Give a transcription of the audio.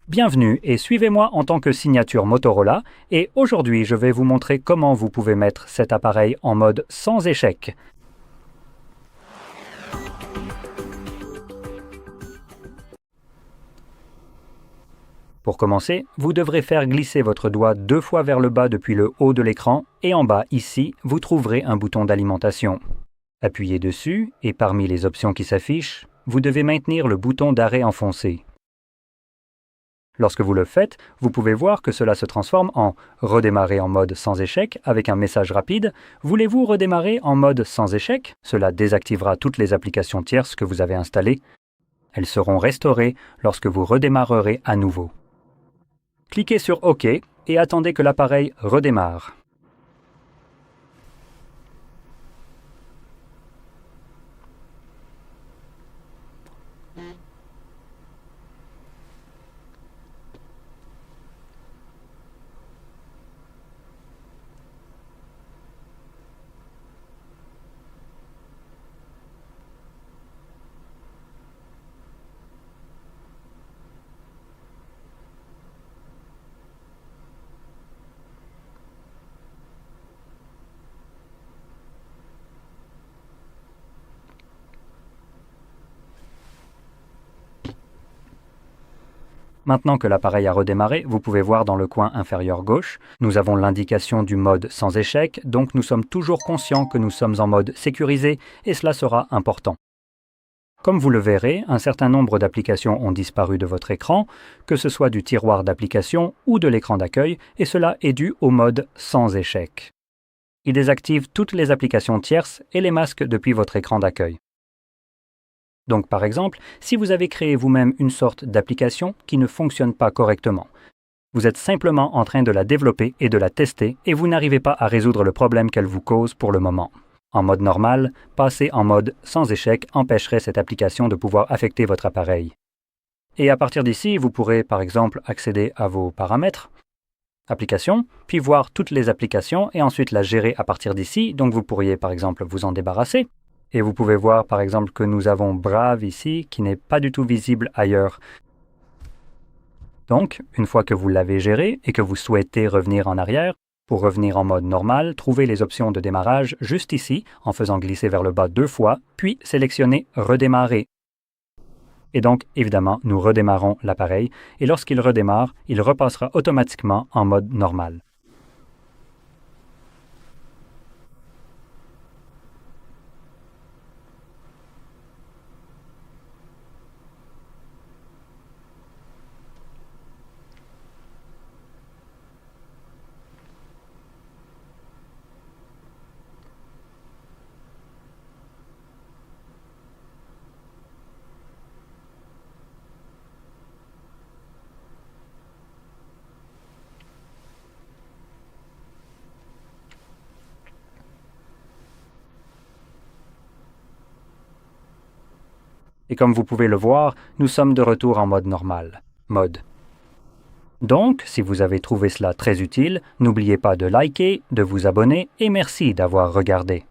Bienvenue et suivez-moi en tant que signature Motorola et aujourd'hui je vais vous montrer comment vous pouvez mettre cet appareil en mode sans échec. Pour commencer, vous devrez faire glisser votre doigt 2 fois vers le bas depuis le haut de l'écran et en bas ici, vous trouverez un bouton d'alimentation. Appuyez dessus et parmi les options qui s'affichent, vous devez maintenir le bouton d'arrêt enfoncé. Lorsque vous le faites, vous pouvez voir que cela se transforme en « Redémarrer en mode sans échec » avec un message rapide. Voulez-vous redémarrer en mode sans échec? Cela désactivera toutes les applications tierces que vous avez installées. Elles seront restaurées lorsque vous redémarrerez à nouveau. Cliquez sur OK et attendez que l'appareil redémarre. Maintenant que l'appareil a redémarré, vous pouvez voir dans le coin inférieur gauche, nous avons l'indication du mode sans échec, donc nous sommes toujours conscients que nous sommes en mode sécurisé et cela sera important. Comme vous le verrez, un certain nombre d'applications ont disparu de votre écran, que ce soit du tiroir d'applications ou de l'écran d'accueil, et cela est dû au mode sans échec. Il désactive toutes les applications tierces et les masque depuis votre écran d'accueil. Donc par exemple, si vous avez créé vous-même une sorte d'application qui ne fonctionne pas correctement, vous êtes simplement en train de la développer et de la tester et vous n'arrivez pas à résoudre le problème qu'elle vous cause pour le moment. En mode normal, passer en mode sans échec empêcherait cette application de pouvoir affecter votre appareil. Et à partir d'ici, vous pourrez par exemple accéder à vos paramètres, applications, puis voir toutes les applications et ensuite la gérer à partir d'ici, donc vous pourriez par exemple vous en débarrasser. Et vous pouvez voir par exemple que nous avons Brave ici qui n'est pas du tout visible ailleurs. Donc, une fois que vous l'avez géré et que vous souhaitez revenir en arrière, pour revenir en mode normal, trouvez les options de démarrage juste ici en faisant glisser vers le bas 2 fois, puis sélectionnez Redémarrer. Et donc, évidemment, nous redémarrons l'appareil et lorsqu'il redémarre, il repassera automatiquement en mode normal. Et comme vous pouvez le voir, nous sommes de retour en mode normal. Donc, si vous avez trouvé cela très utile, n'oubliez pas de liker, de vous abonner et merci d'avoir regardé.